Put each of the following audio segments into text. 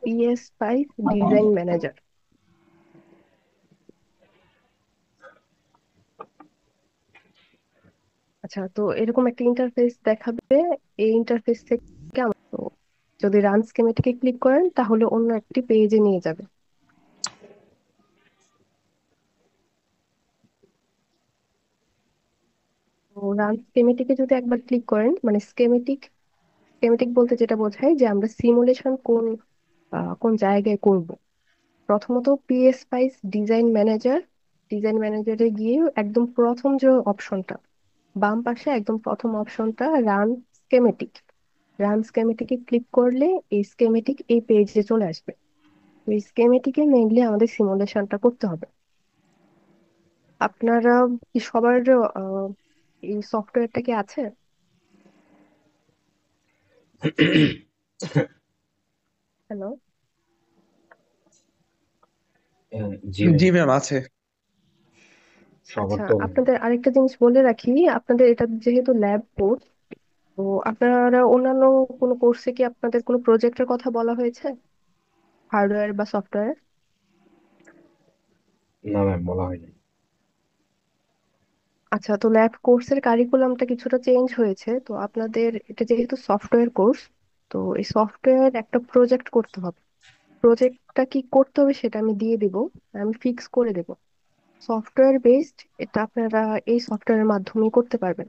পিএস5 design manager. আচ্ছা, তো এরকম একটা ইন্টারফেস দেখাবে। এই ইন্টারফেস থেকে তো যদি রান স্কিমেটিকে ক্লিক করেন তাহলে অন্য একটি পেজে নিয়ে যাবে। তো রান স্কিমেটিকে যদি একবার ক্লিক করেন, মানে স্কিমেটিক স্কিমেটিক বলতে যেটা বোঝায় যে আমরা সিমুলেশন কোন জায়গায় করব। প্রথমত পিএস5 ডিজাইন ম্যানেজারে গিয়ে একদম প্রথম যে অপশনটা, বাম পাশে একদম প্রথম অপশনটা স্কেমেটিক রান স্কেমেটিকে ক্লিক করলে এই স্কেমেটিক এই পেজে চলে আসবে। তো এই স্কেমেটিকে মেইনলি আমাদের সিমুলেশনটা করতে হবে। আপনারা কি সবার আহ, এই সফটওয়্যারটা কি আছে? হ্যালো। জি ম্যাম। হুম। জি ম্যাম, আছে। সবার আচ্ছা, তো আপনাদের আরেকটা জিনিস বলে রাখি, আপনাদের এটা যেহেতু ল্যাব কোর্স, তো আপনারা অন্যান্য কোনো কোর্সে কি আপনাদের কোনো প্রজেক্টের কথা বলা হয়েছে, হার্ডওয়্যার বা সফটওয়্যার? না ম্যাম, বলা হয়নি। আচ্ছা, তো ল্যাব কোর্সের কারিকুলামটা কিছুটা চেঞ্জ হয়েছে, তো আপনাদের এটা যেহেতু সফটওয়্যার কোর্স, তো এই সফটওয়্যার একটা প্রজেক্ট করতে হবে। প্রজেক্টটা কি করতে হবে সেটা আমি দিয়ে দিব, আমি ফিক্স করে দেব। সফটওয়্যার বেসড, এটা আপনারা এই সফটওয়্যারের মাধ্যমে করতে পারবেন।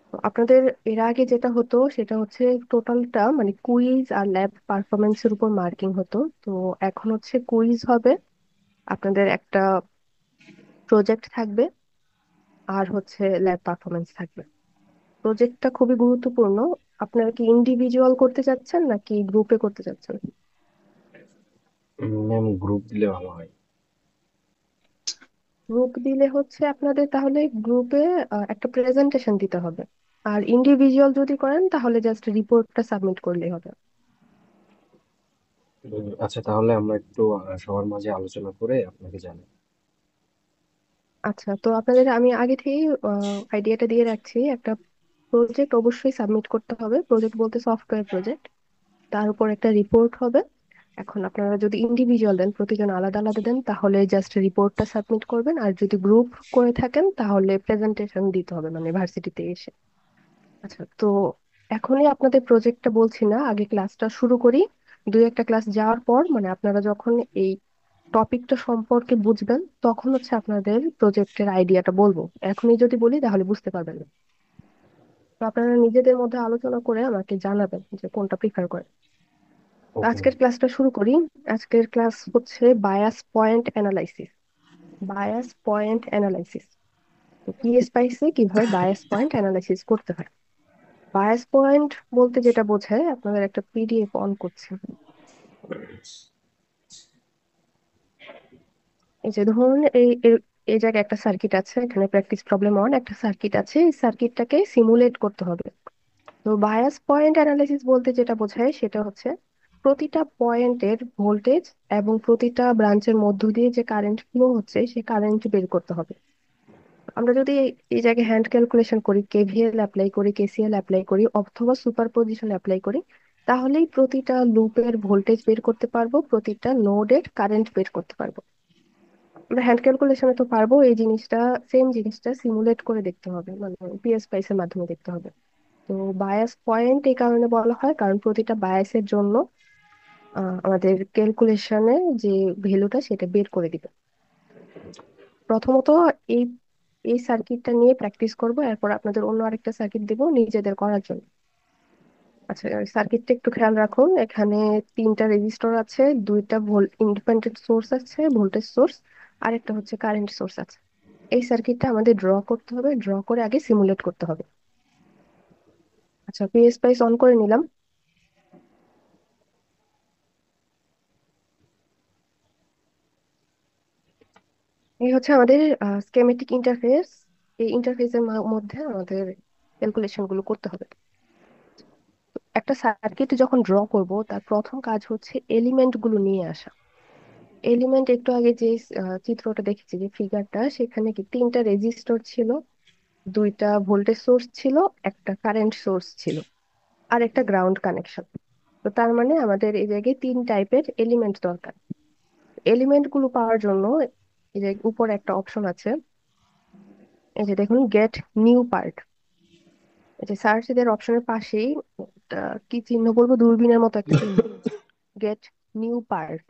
তো আপনাদের এর আগে যেটা হতো সেটা হচ্ছে টোটালটা মানে কুইজ আর ল্যাব পারফরমেন্সের উপর মার্কিং হতো। তো এখন হচ্ছে কুইজ হবে, আপনাদের একটা প্রজেক্ট থাকবে, আর হচ্ছে ল্যাব পারফরমেন্স থাকবে। প্রজেক্টটা খুবই গুরুত্বপূর্ণ। আপনারা কি ইন্ডিভিজুয়াল করতে চাচ্ছেন নাকি গ্রুপে করতে চাচ্ছেন? ম্যাম, গ্রুপ দিলে ভালো হয়। গ্রুপ দিলে হচ্ছে আপনাদের তাহলে গ্রুপে একটা প্রেজেন্টেশন দিতে হবে। আর ইন্ডিভিজুয়াল যদি করেন তাহলে জাস্ট রিপোর্টটা সাবমিট করলেই হবে। আচ্ছা, তাহলে আমরা একটু সবার মাঝে আলোচনা করে আপনাকে জানাই। আচ্ছা, তো আপনাদের আমি আগে থেকেই আইডিয়াটা দিয়ে রাখছি। একটা প্রজেক্ট অবশ্যই সাবমিট করতে হবে, প্রজেক্ট বলতে সফটওয়্যার প্রজেক্ট। তার উপর একটা রিপোর্ট হবে। এখন আপনারা যদি ইন্ডিভিজুয়াল দেন, প্রতিজন আলাদা আলাদা দেন, তাহলে জাস্ট রিপোর্টটা সাবমিট করবেন। আর যদি গ্রুপ করে থাকেন তাহলে প্রেজেন্টেশন দিতে হবে, মানে ভার্সিটিতে এসে। আচ্ছা, তো এখনই আপনাদের প্রজেক্টটা বলছি না, আগে ক্লাসটা শুরু করি। দুই একটা ক্লাস যাওয়ার পর মানে আপনারা যখন এই টপিকটা সম্পর্কে বুঝবেন তখন হচ্ছে আপনাদের প্রজেক্টের আইডিয়াটা বলবো। এখনই যদি বলি তাহলে বুঝতে পারবেন না। তো আপনারা নিজেদের মধ্যে আলোচনা করে আমাকে জানাবেন যে কোনটা প্রিফার করেন। তো ওকে ম্যাম। আজকের ক্লাসটা শুরু করি। আজকের ক্লাস হচ্ছে bias point analysis. Bias point analysis, তো পিএসপাইসে কিভাবে বায়াস পয়েন্ট অ্যানালাইসিস করতে হয়। বায়াস পয়েন্ট বলতে যেটা বোঝায়, আপনাদের একটা পিডিএফ অন করছে। এই যে ধরুন এই জায়গায় একটা সার্কিট আছে, এখানে প্র্যাকটিস প্রবলেম অন একটা সার্কিট আছে, এই সার্কিটটাকে সিমুলেট করতে হবে। তো বায়াস পয়েন্ট অ্যানালাইসিস বলতে যেটা বোঝায় সেটা হচ্ছে প্রতিটা পয়েন্টের ভোল্টেজ এবং প্রতিটা ব্রাঞ্চের মধ্য দিয়ে যে কারেন্ট ফ্লো হচ্ছে সেই কারেন্ট বের করতে হবে। আমরা যদি এই জায়গায় হ্যান্ড ক্যালকুলেশন করি, কেভিএল অ্যাপ্লাই করি, কেসিএল অ্যাপ্লাই করি, অথবা সুপারপজিশন অ্যাপ্লাই করি, তাহলেই প্রতিটা লুপের ভোল্টেজ বের করতে পারবো, প্রতিটা নোডের কারেন্ট বের করতে পারবো। আমরা হ্যান্ড ক্যালকুলেশনে তো পারবো, এই জিনিসটা সেম জিনিসটা সিমুলেট করে দেখতে হবে, মানে পিএসপাইস এর মাধ্যমে দেখতে হবে। তো বায়াস পয়েন্ট এই কারণে বলা হয় কারণ প্রতিটা বায়াসের জন্য আমাদের ক্যালকুলেশনে যে ভ্যালুটা সেটা বের করে দিবে। প্রথমত এই এই সার্কিটটা নিয়ে প্র্যাকটিস করব, এরপর আপনাদের অন্য আরেকটা সার্কিট দিব নিজেদের করার জন্য। আচ্ছা, সার্কিটটা একটু খেয়াল রাখুন। এখানে তিনটা রেজিস্টর আছে, দুইটা ইন্ডিপেন্ডেন্ট সোর্স আছে, ভোল্টেজ সোর্স, আর একটা হচ্ছে কারেন্ট সোর্স আছে। এই সার্কিটটা আমাদের ড্র করতে হবে, ড্র করে আগে সিমুলেট করতে হবে। আচ্ছা, পিএসপাইস অন করে নিলাম। এই হচ্ছে আমাদের স্কেমেটিক ইন্টারফেস। এই ইন্টারফেসের মধ্যে আমাদের ক্যালকুলেশন গুলো করতে হবে। একটা সার্কিট যখন ড্র করব তার প্রথম কাজ হচ্ছে এলিমেন্ট গুলো নিয়ে আসা। এলিমেন্ট একটু আগে যে চিত্রটা দেখেছি, যে ফিগারটা, সেখানে কি তিনটা রেজিস্টর ছিল, দুইটা ভোল্টেজ সোর্স ছিল, একটা কারেন্ট সোর্স ছিল, আর একটা গ্রাউন্ড কানেকশন। তো তার মানে আমাদের এই জায়গায় তিন টাইপের এলিমেন্ট দরকার। এলিমেন্ট গুলো পাওয়ার জন্য এই যে উপরে একটা অপশন আছে, এই যে দেখুন গেট নিউ পার্ট। এই যে সার্চ এর অপশনের পাশেই একটা কি চিহ্ন বলবো, দূরবীনের মতো একটা চিহ্ন, get new part.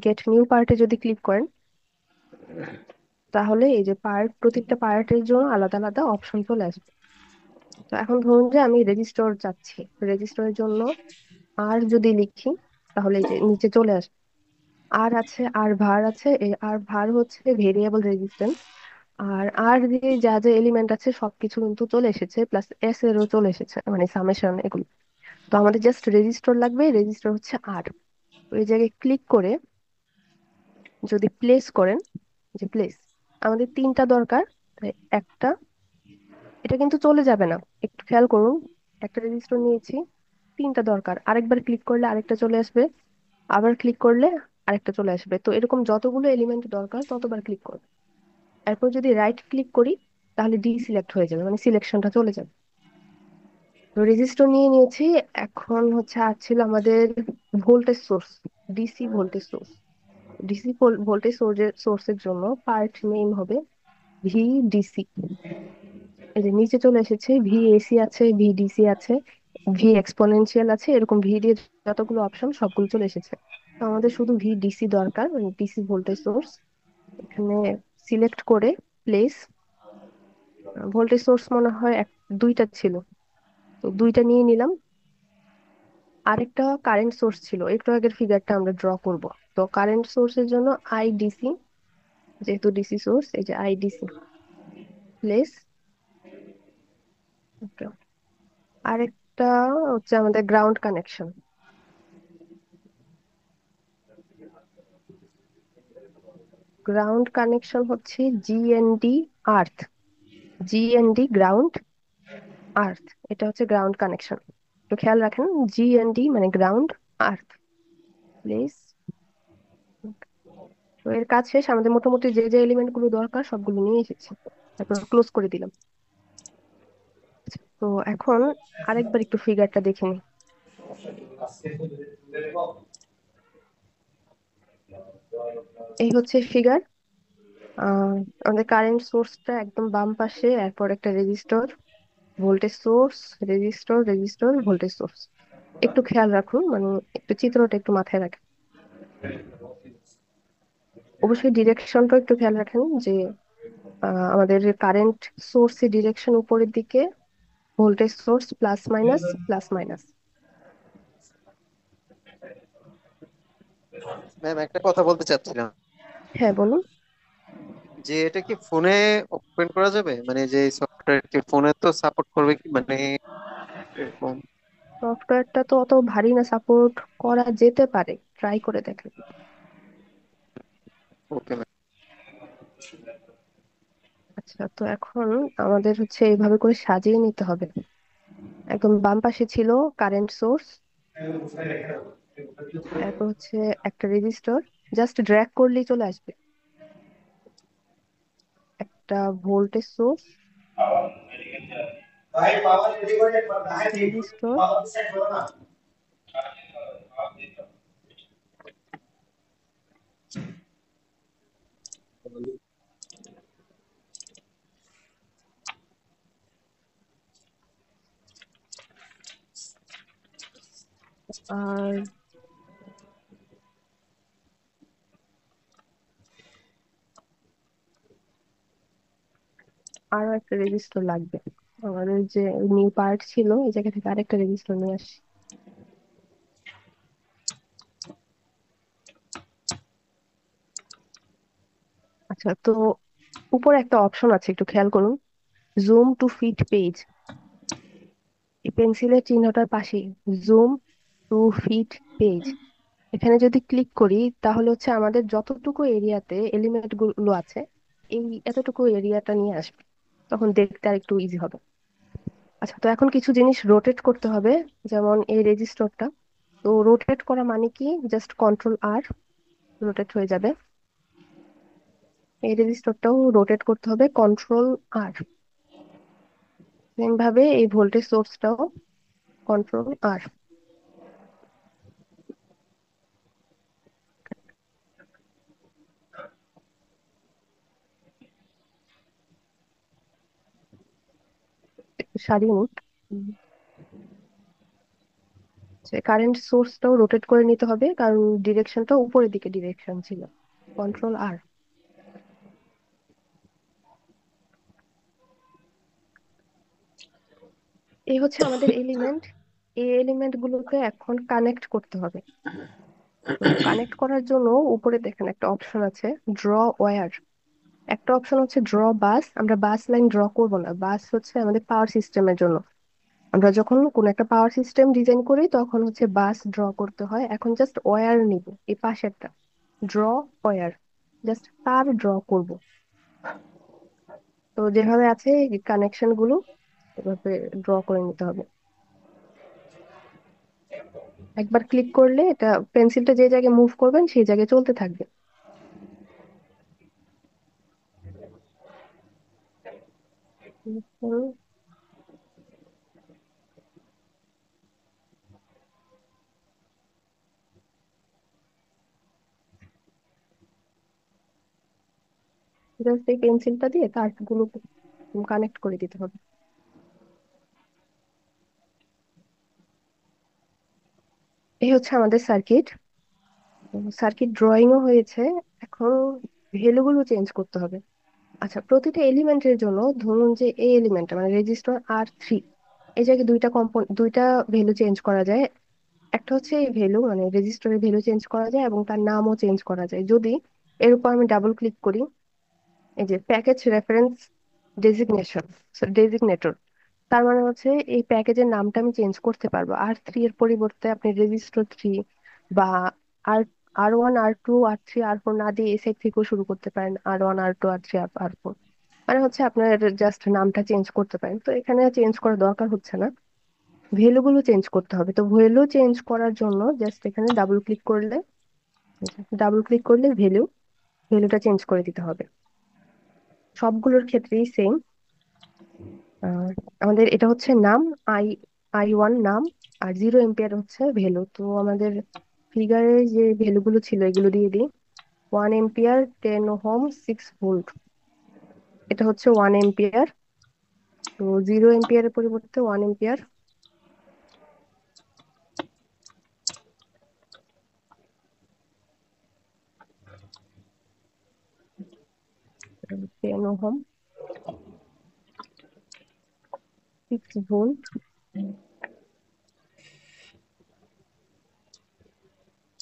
Get new পার্টে যদি ক্লিক করেন, তাহলে এই যে প্রতিটা পার্টের জন্য আলাদা আলাদা অপশন চলে আসবে। তো এখন ধরুন যে আমি রেজিস্টর চাচ্ছি, রেজিস্টরের জন্য আর যদি লিখি, তাহলে এই যে নিচে চলে আসবে। আর আছে, আর ভার আছে, এই আর ভার হচ্ছে ভেরিয়েবল রেজিস্ট্যান্স। আর দিয়ে যা যা এলিমেন্ট আছে সবকিছু কিন্তু চলে এসেছে, প্লাস এস এরও চলে এসেছে, মানে সামেশন এগুলো। তো আমাদের জাস্ট রেজিস্টর লাগবে, রেজিস্টর হচ্ছে আর। ওই জায়গায় ক্লিক করে যদি প্লেস করেন, যে প্লেস, আমাদের তিনটা দরকার, তাই একটা, এটা কিন্তু চলে যাবে না, একটু খেয়াল করুন। একটা রেজিস্টর নিয়েছি, তিনটা দরকার, আরেকবার ক্লিক করলে আরেকটা চলে আসবে, আবার ক্লিক করলে আরেকটা চলে আসবে। তো এরকম যতগুলো এলিমেন্ট দরকার ততবার ক্লিক করবে। এরপর যদি রাইট ক্লিক করি, তাহলে ডি সিলেক্ট হয়ে যাবে, মানে সিলেকশনটা চলে যাবে। তো রেজিস্টার নিয়ে নিয়েছি। এখন হচ্ছে আর ছিল আমাদের voltage source, DC voltage source. DC voltage সোর্সের জন্য পার্ট নেম হবে ভিডিসি। এই যে নিচে চলে এসেছে, ভিএসি আছে, ভিডিসি আছে, ভি এক্সপোনেনশিয়াল আছে, এরকম ভি দিয়ে যতগুলো অপশন সবগুলো চলে এসেছে। তো আমাদের শুধু ভিডিসি দরকার, মানে ডিসি ভোল্টেজ সোর্স। এখানে সিলেক্ট করে প্লেস, ভোল্টেজ সোর্স মনে হয় দুইটা ছিল, তো দুইটা নিয়ে নিলাম। আরেকটা কারেন্ট সোর্স ছিল, একটু আগের ফিগারটা আমরা ড্র করব। তো কারেন্ট সোর্সের জন্য আইডিসি, যেহেতু ডিসি সোর্স, এই যে আইডিসি প্লেস। আরেকটা হচ্ছে আমাদের গ্রাউন্ড কানেকশন। গ্রাউন্ড কানেকশন হচ্ছে জিএনডি আর্থ, জিএনডি গ্রাউন্ড আর্থ, এটা হচ্ছে গ্রাউন্ড কানেকশন। তো খেয়াল রাখেন, জিএনডি মানে গ্রাউন্ড, আর্থ প্লেস। তো এর কাজ শেষ, আমাদের মোটামুটি যে যে এলিমেন্ট গুলো দরকার সবগুলো নিয়ে এসেছি। তারপর ক্লোজ করে দিলাম। তো এখন আরেকবার একটু ফিগারটা দেখে নিই। এই হচ্ছে ফিগার। আহ আমাদের কারেন্ট সোর্সটা একদম বাম পাশে, এরপর একটা resistor, voltage source, resistor, resistor, voltage source. একটু খেয়াল রাখুন, মানে একটু চিত্রটা একটু মাথায় রাখেন। অবশ্যই ডিরেকশনটা একটু খেয়াল রাখেন, যে আমাদের কারেন্ট সোর্সের ডিরেকশন উপরের দিকে, voltage source plus minus plus minus. Ma'am, একটা কথা বলতে চাচ্ছিলাম হ্যাঁ বলুন। যে এটা কি ফোনে ওপেন করা যাবে, মানে যে সফটওয়্যার কি ফোনে তো সাপোর্ট করবে কি, মানে এরকম? সফটওয়্যারটা তো অত ভারী না, সাপোর্ট করা যেতে পারে, ট্রাই করে দেখেন। Okay ma'am. আচ্ছা, তো এখন আমাদের হচ্ছে এইভাবে করে সাজিয়ে নিতে হবে। একদম বাম পাশে ছিল কারেন্ট সোর্স, এরপর হচ্ছে একটা রেজিস্টর, জাস্ট ড্র্যাগ করলেই চলে আসবে। একটা ভোল্টেজ সোর্স, রেজিস্টর, আর আরো একটা রেজিস্টর লাগবে। আমাদের যে নিউ পার্ট ছিল, এই জায়গা থেকে আরেকটা রেজিস্টর নিয়ে আসি। আচ্ছা, তো উপরে একটা অপশন আছে, একটু খেয়াল করুন, জুম টু ফিট পেজ। এই পেন্সিলের চিহ্নটার পাশে জুম টু ফিট পেজ, এখানে যদি ক্লিক করি, তাহলে হচ্ছে আমাদের যতটুকু এরিয়াতে এলিমেন্ট গুলো আছে, এই এতটুকু এরিয়াটা নিয়ে আসবে, তখন দেখতে আর একটু ইজি হবে। আচ্ছা, তো এখন কিছু জিনিস রোটেট করতে হবে, যেমন এই রেজিস্টরটা। তো রোটেট করা মানে কি, জাস্ট কন্ট্রোল আর, রোটেট হয়ে যাবে। এই রেজিস্টরটাও রোটেট করতে হবে, কন্ট্রোল আর। সেম ভাবে এই ভোল্টেজ সোর্সটাও কন্ট্রোল আর। সারিয়ে নিই। কারেন্ট সোর্সটাও রোটেট করে নিতে হবে, কারণ ডিরেকশনটা উপরের দিকে ডিরেকশন ছিল। কন্ট্রোল আর। এই হচ্ছে আমাদের এলিমেন্ট। এই এলিমেন্ট গুলোকে এখন কানেক্ট করতে হবে। তো কানেক্ট করার জন্য উপরে দেখেন একটা অপশন আছে, ড্র ওয়্যার। একটা অপশন হচ্ছে ড্র বাস। আমরা বাস লাইন ড্র করব না, বাস হচ্ছে আমাদের পাওয়ার সিস্টেমের জন্য। আমরা যখন কোন একটা পাওয়ার সিস্টেম ডিজাইন করি তখন হচ্ছে বাস ড্র করতে হয়। এখন জাস্ট ওয়্যার নিব, এই পাশেরটা ড্র ওয়্যার, জাস্ট তার ড্র করব। তো যেভাবে আছে কানেকশন গুলো এভাবে ড্র করে নিতে হবে। একবার ক্লিক করলে এটা পেন্সিলটা যে জায়গায় মুভ করবেন সেই জায়গায় চলতে থাকবে। জাস্ট এই পেন্সিলটা দিয়ে তারগুলো কানেক্ট করে দিতে হবে। এই হচ্ছে আমাদের সার্কিট। সার্কিট ড্রয়িংও হয়েছে। এখন ভ্যালুগুলো চেঞ্জ করতে হবে। আচ্ছা, প্রতিটা এলিমেন্টের জন্য ধরুন যে এই এলিমেন্ট মানে রেজিস্টার R3, এই জায়গায় দুইটা ভ্যালু চেঞ্জ করা যায়। একটা হচ্ছে এই ভ্যালু মানে রেজিস্টারের ভ্যালু চেঞ্জ করা যায় এবং তার নামও চেঞ্জ করা যায় যদি এর উপর আমি ডাবল ক্লিক করি। এই যে প্যাকেজ রেফারেন্স ডেজিগনেশন, ডেজিগনেটর, তার মানে হচ্ছে এই প্যাকেজের নামটা আমি চেঞ্জ করতে পারবো। R3 এর পরিবর্তে আপনি রেজিস্টার 3 বা আর R1 R2 R3 R4 না দিয়ে এই সাইড থেকেও শুরু করতে পারেন, R1 R2 R3 R4। মানে হচ্ছে আপনার জাস্ট নামটা চেঞ্জ করতে পারেন। তো এখানে চেঞ্জ করার দরকার হচ্ছে না, ভ্যালু গুলো চেঞ্জ করতে হবে। তো ভ্যালু চেঞ্জ করার জন্য জাস্ট এখানে ডাবল ক্লিক করলে ভ্যালুটা চেঞ্জ করে দিতে হবে। সবগুলোর ক্ষেত্রেই সেম। আমাদের এটা হচ্ছে নাম, আই I1 নাম, আর 0 এম্পিয়ার হচ্ছে ভ্যালু। তো আমাদের ফিগারে যে ভ্যালুগুলো ছিল এগুলো দিয়ে দিই। 1 এম্পিয়ার, 10 ওহম, 6 ভোল্ট, এটা হচ্ছে 1 এম্পিয়ার। তো 0 এম্পিয়ারের পরিবর্তে 1 এম্পিয়ার, 10 ওহম, 6 ভোল্ট।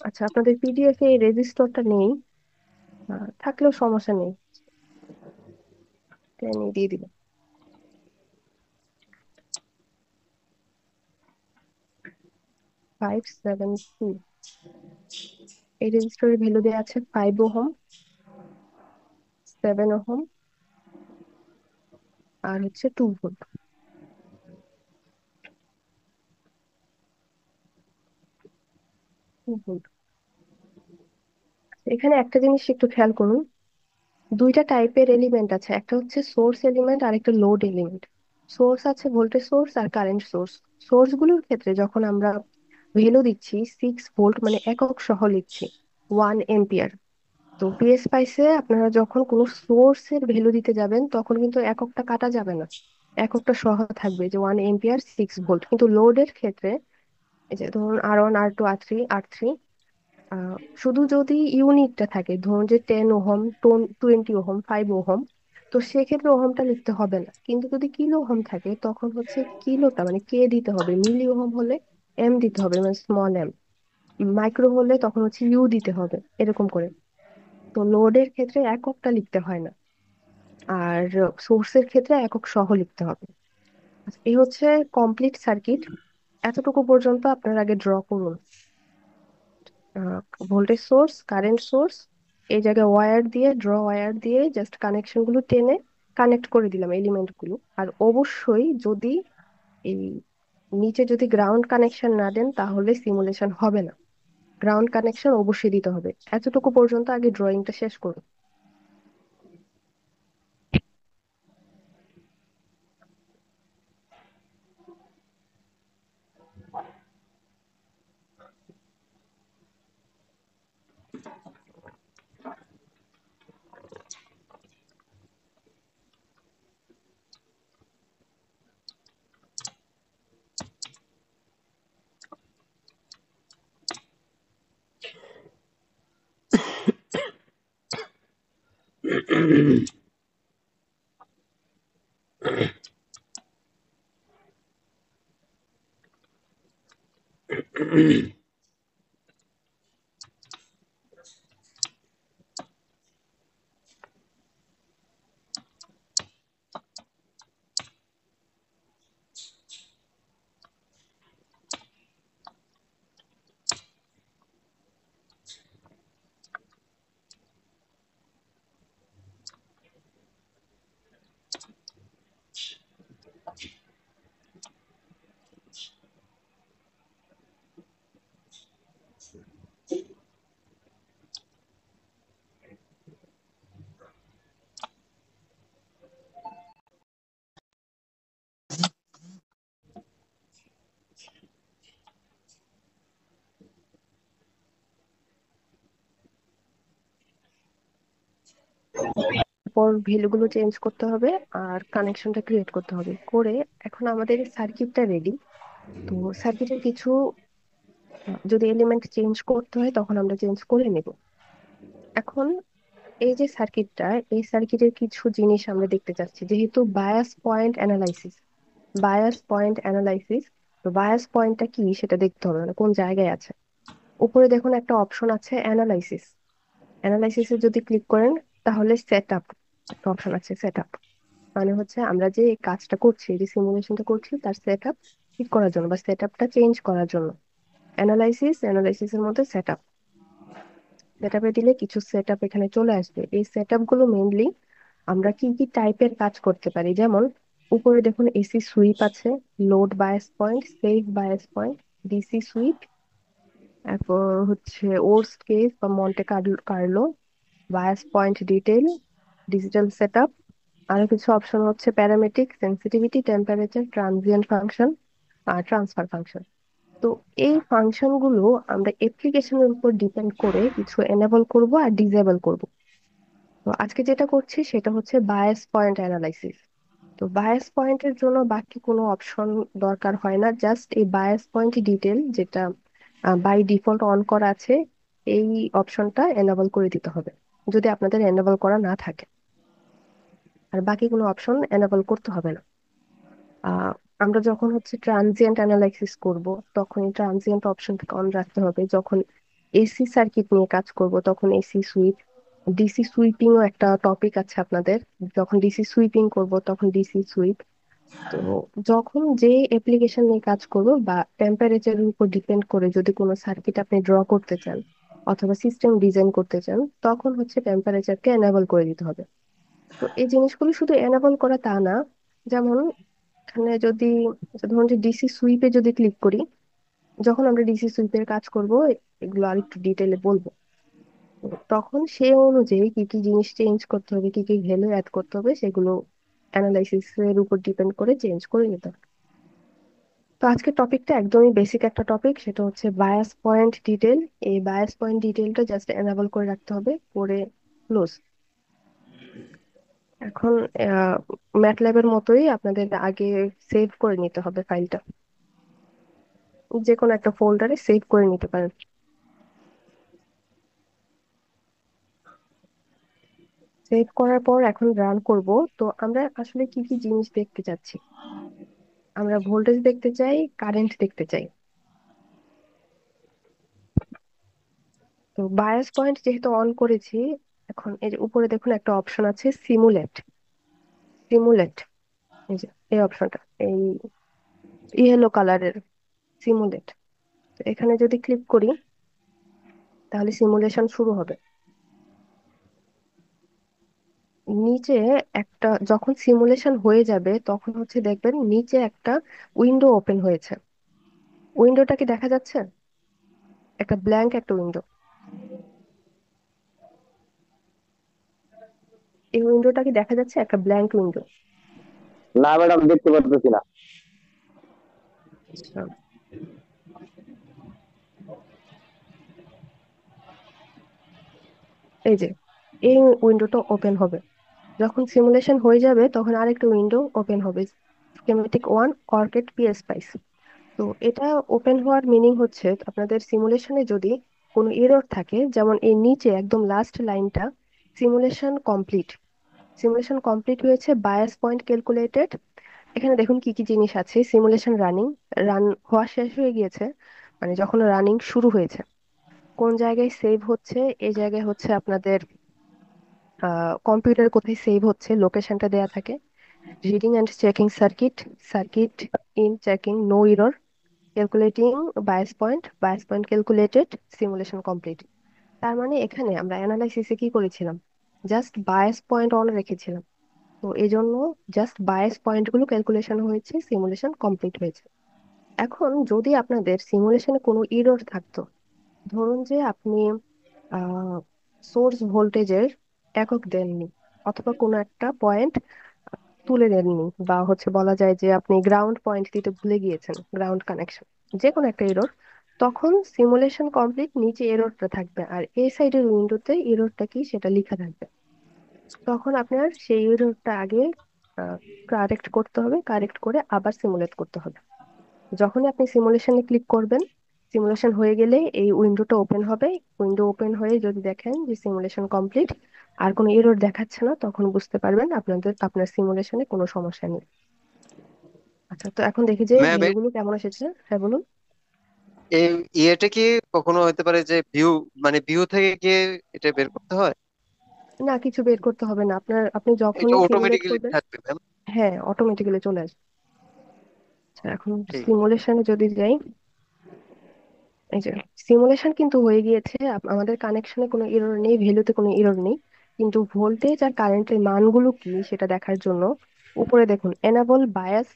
আচ্ছা, আপনাদের পিডিএফ এ রেজিস্টরটা নেই, থাকলেও সমস্যা নেই, আমি দিয়ে দিব। 572, এই রেজিস্টরের ভ্যালু দেওয়া আছে 5 ওহম, 7 ওহম, আর হচ্ছে 2 ভোল্ট। 2 ভোল্ট। এখানে একটা জিনিস একটু খেয়াল করুন, দুইটা টাইপের এলিমেন্ট আছে, একটা হচ্ছে সোর্স এলিমেন্ট আর একটা লোড এলিমেন্ট। সোর্স আছে ভোল্টেজ সোর্স আর কারেন্ট সোর্স। সোর্স গুলোর ক্ষেত্রে যখন আমরা ভ্যালু দিচ্ছি 6 ভোল্ট মানে একক সহ লিখছি 1 এম্পিয়ার। তো পিএসপাইসে আপনারা যখন কোনো সোর্সের ভ্যালু দিতে যাবেন তখন কিন্তু এককটা কাটা যাবে না, এককটা সহ থাকবে যে 1 এম্পিয়ার 6 ভোল্ট। কিন্তু লোডের ক্ষেত্রে এই যে ধরুন R1 R2 R3 R3, শুধু যদি ইউনিটটা থাকে, ধরুন যে 10 ওহম, 20 ওহম, 5 ওহম, তো সেক্ষেত্রে ওহমটা লিখতে হবে না। কিন্তু যদি কিলো ওহম থাকে তখন হচ্ছে কিলোটা মানে কে দিতে হবে, মিলি ওহম হলে এম দিতে হবে মানে স্মল m, মাইক্রো হলে তখন হচ্ছে ইউ দিতে হবে, এরকম করে। তো লোডের ক্ষেত্রে এককটা লিখতে হয় না, আর সোর্সের ক্ষেত্রে একক সহ লিখতে হবে। আচ্ছা, এই হচ্ছে কমপ্লিট সার্কিট। এতটুকু পর্যন্ত আপনার আগে ড্র করুন। ভোল্টেজ সোর্স, কারেন্ট সোর্স, এই জায়গায় ওয়্যার দিয়ে জাস্ট কানেকশন গুলো টেনে কানেক্ট করে দিলাম এলিমেন্ট গুলো। আর অবশ্যই যদি এই নিচে যদি গ্রাউন্ড কানেকশন না দেন তাহলে সিমুলেশন হবে না, গ্রাউন্ড কানেকশন অবশ্যই দিতে হবে। এতটুকু পর্যন্ত আগে ড্রয়িংটা শেষ করুন। তারপর ভ্যালুগুলো চেঞ্জ করতে হবে আর কানেকশনটা ক্রিয়েট করতে হবে করে এখন আমাদের সার্কিটটা রেডি। তো সার্কিটের কিছু যদি এলিমেন্ট চেঞ্জ করতে হয় তখন আমরা চেঞ্জ করে নেব। এখন এই যে সার্কিটটা, এই সার্কিটের কিছু জিনিস আমরা দেখতে চাচ্ছি, যেহেতু বায়াস পয়েন্ট অ্যানালাইসিস। তো বায়াস পয়েন্টটা কি সেটা দেখতে হবে, মানে কোন জায়গায় আছে। উপরে দেখুন একটা অপশন আছে অ্যানালাইসিস। অ্যানালাইসিসে যদি ক্লিক করেন তাহলে সেট আপ একটা অপশন আছে। সেট আপ মানে হচ্ছে আমরা যে এই কাজটা করছি, যে সিমুলেশনটা করছি তার সেট আপ ঠিক করার জন্য বা সেট আপটা চেঞ্জ করার জন্য অ্যানালাইসিসের মধ্যে সেট আপ। সেট আপে দিলে কিছু সেট আপ এখানে চলে আসবে। এই সেট আপ গুলো মেইনলি আমরা কি কি টাইপের কাজ করতে পারি, যেমন উপরে দেখুন এসি সুইপ আছে, load bias point, save bias point, DC sweep, তারপর হচ্ছে ওর্স্ট কেস বা Monte Carlo, bias point detail, digital setup. আরো কিছু অপশন হচ্ছে parametric, sensitivity, temperature, transient function আর ট্রান্সফার ফাংশন। তো এই ফাংশন গুলো আমরা অ্যাপ্লিকেশনের উপর ডিপেন্ড করে কিছু এনেবল করব আর ডিসেবল করব। তো আজকে যেটা করছি সেটা হচ্ছে বায়াস পয়েন্ট অ্যানালাইসিস। তো বায়াস পয়েন্টের জন্য বাকি কোনো অপশন দরকার হয় না, জাস্ট এই বায়াস পয়েন্ট ডিটেল যেটা বাই ডিফল্ট অন করা আছে এই অপশনটা এনেবল করে দিতে হবে, যদি আপনাদের এনেবল করা না থাকে। আর বাকি কোনো অপশন এনেবল করতে হবে না। আহ আমরা যখন হচ্ছে ট্রানজিয়েন্ট অ্যানালাইসিস করব তখন এই ট্রানজিয়েন্ট অপশনটাকে অন রাখতে হবে। যখন এসি সার্কিট নিয়ে কাজ করব তখন এসি সুইপ, ডিসি সুইপিং ও একটা টপিক আছে আপনাদের। যখন ডিসি সুইপিং করব তখন ডিসি সুইপ। তো যখন যে অ্যাপ্লিকেশন নিয়ে কাজ করবো বা টেম্পারেচারের উপর ডিপেন্ড করে যদি কোনো সার্কিট আপনি ড্র করতে চান অথবা সিস্টেম ডিজাইন করতে চান তখন হচ্ছে টেম্পারেচারকে এনাবল করে দিতে হবে। তো এই জিনিসগুলো শুধু এনাবল করা তা না, যেমন এখানে যদি ধরুন যে ডিসি সুইপে যদি ক্লিক করি, যখন আমরা ডিসি সুইপের কাজ করব এগুলো আর একটু ডিটেলে বলবো। তো তখন সেই অনুযায়ী কি কি জিনিস চেঞ্জ করতে হবে, কি কি ভ্যালু অ্যাড করতে হবে সেগুলো অ্যানালাইসিস এর উপর ডিপেন্ড করে চেঞ্জ করে নিতে হবে। তো আজকের টপিকটা একদমই বেসিক একটা টপিক, সেটা হচ্ছে বায়াস পয়েন্ট ডিটেল। এই বায়াস পয়েন্ট ডিটেলটা জাস্ট এনাবল করে রাখতে হবে, করে ক্লোজ। এখন ম্যাটল্যাবের মতোই আপনাদের আগে সেভ করে নিতে হবে ফাইলটা, যে কোনো একটা ফোল্ডারে সেভ করে নিতে পারেন। সেভ করার পর এখন রান করব। তো আমরা আসলে কি কি জিনিস দেখতে চাচ্ছি, আমরা ভোল্টেজ দেখতে চাই, কারেন্ট দেখতে চাই। তো বায়াস পয়েন্ট যেহেতু অন করেছি, এখন এই যে উপরে দেখুন একটা অপশন আছে সিমুলেট। সিমুলেট, এই যে এই অপশনটা, এই ইয়েলো কালারের সিমুলেট। এখানে যদি ক্লিক করি তাহলে সিমুলেশন শুরু হবে। নিচে একটা যখন সিমুলেশন হয়ে যাবে তখন হচ্ছে দেখবেন নিচে একটা উইন্ডো ওপেন হয়েছে। উইন্ডোটা কি দেখা যাচ্ছে? একটা ব্ল্যাঙ্ক একটা উইন্ডো। এই উইন্ডোটা কি দেখা যাচ্ছে? একটা ব্ল্যাঙ্ক উইন্ডো। না ম্যাডাম, দেখতে পারতেছি না। আচ্ছা, এই যে এই উইন্ডোটা ওপেন হবে। যখন সিমুলেশন হয়ে যাবে তখন আরেকটা উইন্ডো ওপেন হবে, স্কিমেটিক ওয়ান অর্কিড পিএসপাইস। তো এটা ওপেন হওয়ার মিনিং হচ্ছে আপনাদের সিমুলেশনে যদি কোনো এরর থাকে, যেমন এই নিচে একদম লাস্ট লাইনটা সিমুলেশন কমপ্লিট, সিমুলেশন কমপ্লিট হয়েছে, বায়াস পয়েন্ট ক্যালকুলেটেড। এখানে দেখুন কি কি জিনিস আছে। সিমুলেশন রানিং, রান হওয়া শেষ হয়ে গিয়েছে, মানে যখন রানিং শুরু হয়েছে। কোন জায়গায় সেভ হচ্ছে, এই জায়গায় হচ্ছে আপনাদের কম্পিউটার কোথায় সেভ হচ্ছে লোকেশনটা দেয়া থাকে। Reading and checking circuit, circuit in checking, no error, calculating bias point calculated, simulation complete. তার মানে এখানে আমরা অ্যানালাইসিসে কি করেছিলাম, জাস্ট বায়াস পয়েন্ট অন রেখেছিলাম। তো এই জন্য জাস্ট বায়াস পয়েন্ট গুলো ক্যালকুলেশন হয়েছে, সিমুলেশন কমপ্লিট হয়েছে। এখন যদি আপনাদের সিমুলেশনে কোনো এরর থাকতো, ধরুন যে আপনি সোর্স ভোল্টেজের একক দেননি, অথবা কোনো একটা পয়েন্ট তুলে দেননি, বা হচ্ছে বলা যায় যে আপনি গ্রাউন্ড পয়েন্ট দিতে ভুলে গিয়েছেন, গ্রাউন্ড কানেকশন, যে কোনো একটা এরর, তখন সিমুলেশন কমপ্লিট নিচে এররটা থাকবে, আর এই সাইডের উইন্ডোতে এররটা কি সেটা লেখা থাকবে। তখন আপনার সেই এররটা আগে কারেক্ট করতে হবে, কারেক্ট করে আবার সিমুলেট করতে হবে। যখনই আপনি সিমুলেশনে ক্লিক করবেন, সিমুলেশন হয়ে গেলে এই উইন্ডোটা ওপেন হবে। উইন্ডো ওপেন হয়ে যদি দেখেন যে সিমুলেশন কমপ্লিট, আর কোনো এরর দেখাচ্ছে না, তখন বুঝতে পারবেন আপনার সিমুলেশনে কোনো সমস্যা নেই। আচ্ছা, তো এখন দেখি যে ম্যাম, ভ্যালুগুলো কেমন এসেছে। হ্যাঁ, বলুন। এই ইয়েটা কি কখনো হতে পারে যে ভিউ, মানে ভিউ থেকে গিয়ে এটা বের করতে হয়? না, কিছু বের করতে হবে না আপনার, আপনি এটা যখনই সিমুলেট অটোমেটিক্যালি করবেন। থাকবে ম্যাম? হ্যাঁ, অটোমেটিক্যালি চলে আসবে। আচ্ছা, এখন ঠিক। সিমুলেশনে যদি যাই, এই যে সিমুলেশন কিন্তু হয়ে গিয়েছে। আমাদের কানেকশনে কোনো এরর নেই, ভ্যালুতে কোনো এরর নেই, কিন্তু ভোল্টেজ আর কারেন্টের মানগুলো কি সেটা দেখার জন্য উপরে দেখুন এনাবল বায়াস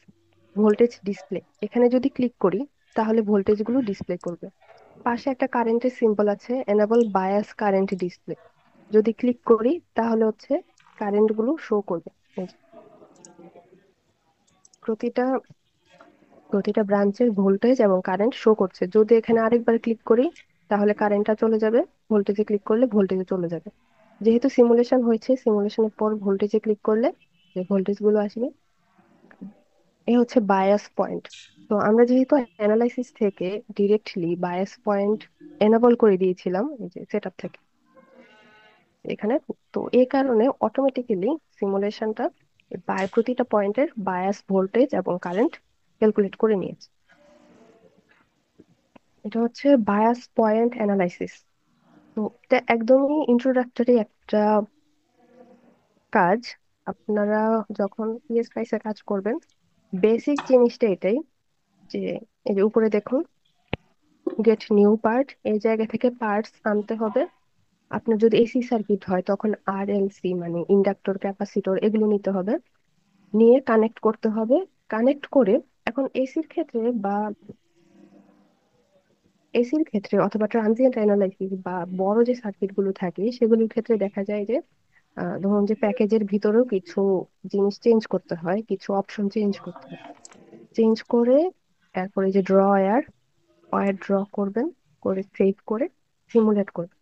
ভোল্টেজ ডিসপ্লে, এখানে যদি ক্লিক করি তাহলে ভোল্টেজ গুলো ডিসপ্লে করবে। পাশে একটা কারেন্টের সিম্বল আছে, এনাবল বায়াস কারেন্ট ডিসপ্লে, যদি ক্লিক করি তাহলে হচ্ছে কারেন্ট গুলো শো করবে। এই যে প্রতিটা প্রতিটা ব্রাঞ্চের ভোল্টেজ এবং কারেন্ট শো করছে। যদি এখানে আরেকবার ক্লিক করি তাহলে কারেন্টটা চলে যাবে, ভোল্টেজে ক্লিক করলে ভোল্টেজে চলে যাবে। যেহেতু সিমুলেশন হয়েছে, সিমুলেশনের পর ভোল্টেজে ক্লিক করলে যে ভোল্টেজ গুলো আসবে, এই হচ্ছে বায়াস পয়েন্ট। তো আমরা যেহেতু অ্যানালাইসিস থেকে ডিরেক্টলি বায়াস পয়েন্ট এনেবল করে দিয়েছিলাম এই যে সেটআপ থেকে এখানে, তো এই কারণে অটোমেটিক্যালি সিমুলেশনটা প্রতিটা পয়েন্টের বায়াস ভোল্টেজ এবং কারেন্ট ক্যালকুলেট করে নিয়েছে। এটা হচ্ছে বায়াস পয়েন্ট অ্যানালাইসিস। তো এটা একদমই ইন্ট্রোডাক্টরি একটা কাজ। আপনারা যখন পিএসপাইসে কাজ করবেন, বেসিক জিনিসটা এটাই, যে এই যে উপরে দেখুন গেট নিউ পার্ট, এই জায়গা থেকে পার্টস আনতে হবে। আপনার যদি এসি সার্কিট হয় তখন আর এল সি মানে ইন্ডাক্টর ক্যাপাসিটর এগুলো নিতে হবে, নিয়ে কানেক্ট করতে হবে। কানেক্ট করে, এখন এসির ক্ষেত্রে অথবা ট্রানজিয়েন্ট অ্যানালাইসিস বা বড় যে সার্কিট গুলো থাকে সেগুলোর ক্ষেত্রে দেখা যায় যে ধরুন যে প্যাকেজের ভিতরেও কিছু জিনিস চেঞ্জ করতে হয়, কিছু অপশন চেঞ্জ করতে হয়। চেঞ্জ করে তারপরে যে ড্র ওয়্যার, ওয়্যার ড্র করবেন, করে সেভ করে সিমুলেট করবেন।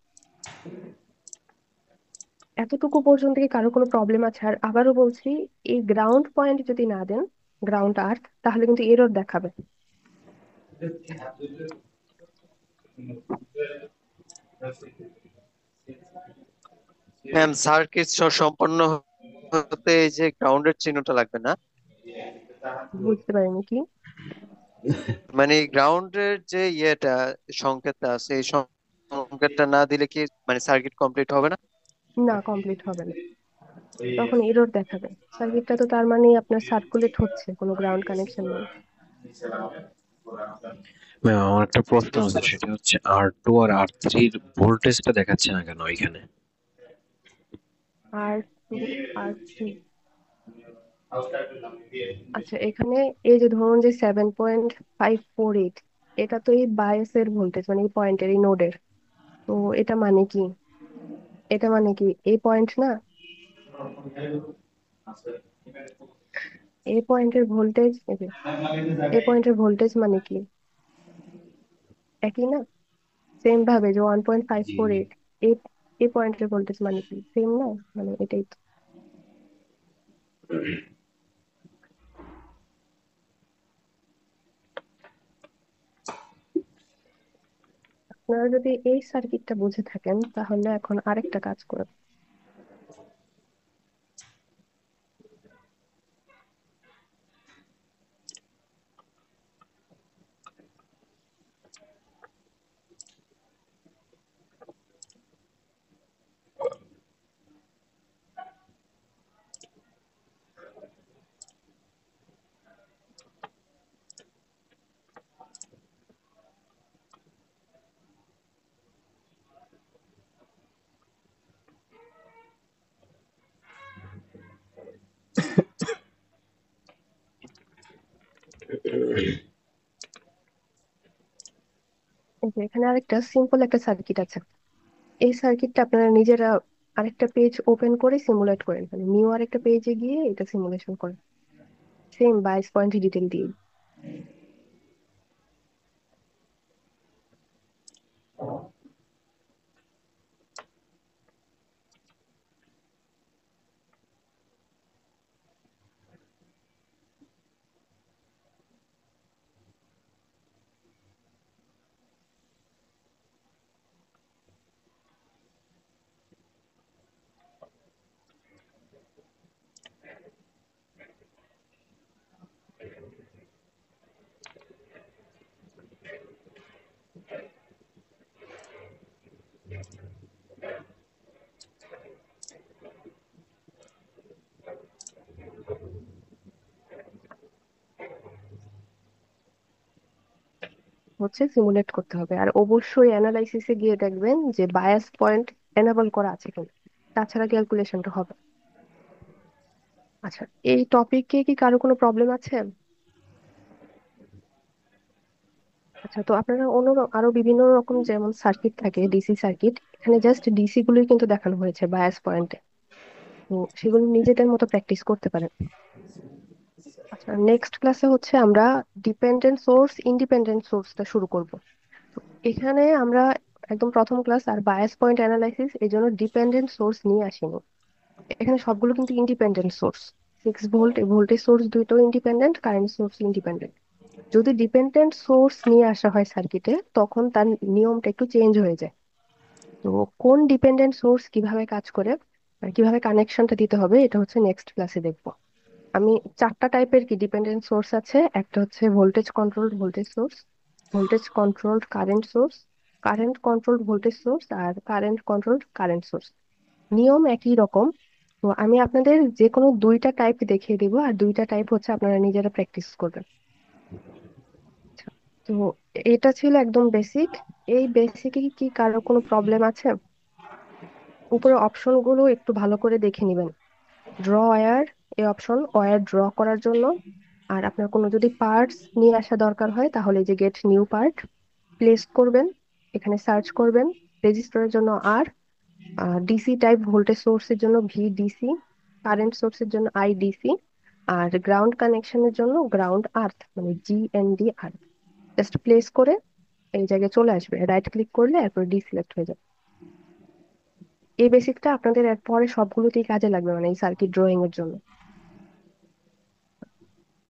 এতটুকু পর্যন্ত কি কারো কোনো প্রবলেম আছে? আর আবারও বলছি, এই গ্রাউন্ড পয়েন্ট যদি না দেন, গ্রাউন্ড আর্থ, তাহলে কিন্তু এরর দেখাবে। ম্যাম, সার্কিট সম্পন্ন হতে এই যে গ্রাউন্ডের চিহ্নটা লাগবে না? বুঝতে পারিনি কি? মানে গ্রাউন্ডের যে ইয়েটা, সংকেতটা আছে, এই সংকেতটা না দিলে কি মানে সার্কিট কমপ্লিট হবে না? না, কমপ্লিট হবে না, তখন এরর দেখাবে। সার্কিটটা তো তার মানে আপনার সার্কুলেট হচ্ছে, কোনো গ্রাউন্ড কানেকশন নেই। ম্যাম, আমার একটা প্রশ্ন বুঝতে আছে, পারছি। সেটা হচ্ছে R2 আর R3-র ভোল্টেজটা দেখাচ্ছে না কেন এখানে? আর টু, আর থ্রি, আচ্ছা এখানে এই যে ধরুন যে 7.548, এটা তো এই বায়াসের ভোল্টেজ, মানে এই পয়েন্টের, এই নোডের। তো এটা মানে কি, এটা মানে কি এই পয়েন্ট না, এই পয়েন্টের ভোল্টেজ, এই পয়েন্টের ভোল্টেজ মানে কি একই না? সেম ভাবে যে 1.548, এই এই পয়েন্টের ভোল্টেজ মানে কি সেম না? মানে এটাই তো। আপনারা যদি এই সার্কিটটা বুঝে থাকেন তাহলে এখন আরেকটা কাজ করে, এখানে আরেকটা সিম্পল একটা সার্কিট আছে। এই সার্কিটটা আপনারা নিজেরা আরেকটা পেজ ওপেন করে সিমুলেট করেন, মানে নিউ আরেকটা পেজে গিয়ে এটা সিমুলেশন করেন, সেম 22 পয়েন্ট ডিটেল দিয়ে। হচ্ছে সিমুলেট করতে হবে, আর অবশ্যই অ্যানালাইসিসে গিয়ে দেখবেন যে বায়াস পয়েন্ট এনাবল করা আছে কিনা, তাছাড়া ক্যালকুলেশনটা হবে। আচ্ছা, এই টপিকে কি কারো কোনো প্রবলেম আছে? আচ্ছা, তো আপনারা অন্য আরো বিভিন্ন রকম যেমন সার্কিট থাকে, ডিসি সার্কিট, এখানে জাস্ট ডিসি গুলোই কিন্তু দেখানো হয়েছে বায়াস পয়েন্টে। তো সেগুলো নিজেদের মতো প্র্যাকটিস করতে পারেন। আচ্ছা, নেক্সট ক্লাসে হচ্ছে আমরা ডিপেন্ডেন্ট সোর্স ইন্ডিপেন্ডেন্ট সোর্সটা শুরু করব। তো এখানে আমরা একদম প্রথম ক্লাস আর বায়াস পয়েন্ট অ্যানালাইসিস এই জন্য ডিপেন্ডেন্ট সোর্স নিয়ে আসিনি। এখানে সবগুলো কিন্তু independent source. 6 volt voltage source দুটো ইন্ডিপেন্ডেন্ট, কারেন্ট সোর্স ইন্ডিপেন্ডেন্ট। যদি ডিপেন্ডেন্ট সোর্স নিয়ে আসা হয় সার্কিটে, তখন তার নিয়মটা একটু চেঞ্জ হয়ে যায়। তো কোন ডিপেন্ডেন্ট সোর্স কিভাবে কাজ করে আর কিভাবে কানেকশনটা দিতে হবে, এটা হচ্ছে নেক্সট ক্লাসে দেখবো। আমি চারটা টাইপের কি ডিপেন্ডেন্ট সোর্স আছে, একটা হচ্ছে voltage controlled voltage source, voltage controlled current source, current controlled voltage source, আর কারেন্ট কন্ট্রোলড কারেন্ট সোর্স। নিয়ম একই রকম। তো আমি আপনাদের যে কোনো দুইটা টাইপ দেখিয়ে দিব, আর দুইটা টাইপ হচ্ছে আপনারা নিজেরা প্র্যাকটিস করবেন। আচ্ছা, তো এটা ছিল একদম বেসিক। এই বেসিকে কি কারো কোনো প্রবলেম আছে? উপরে অপশন গুলো একটু ভালো করে দেখে নিবেন। ড্র ওয়্যার, এই অপশন ওয়্যার ড্র করার জন্য। আর আপনার কোনো যদি পার্টস নিয়ে আসা দরকার হয় তাহলে এই যে গেট নিউ পার্ট প্লেস করবেন, এখানে সার্চ করবেন। রেজিস্টরের জন্য আর, ডিসি টাইপ ভোল্টেজ সোর্সের জন্য ভিডিসি, কারেন্ট সোর্সের জন্য আইডিসি, আর গ্রাউন্ড কানেকশনের জন্য গ্রাউন্ড আর্থ মানে জিএনডি আর্থ। জাস্ট প্লেস করে এই জায়গায় চলে আসবে, রাইট ক্লিক করলে এরপর ডিসিলেক্ট হয়ে যাবে। এই বেসিকটা আপনাদের এরপরে সবগুলোতেই কাজে লাগবে, মানে এই সার্কিট ড্রয়িং এর জন্য।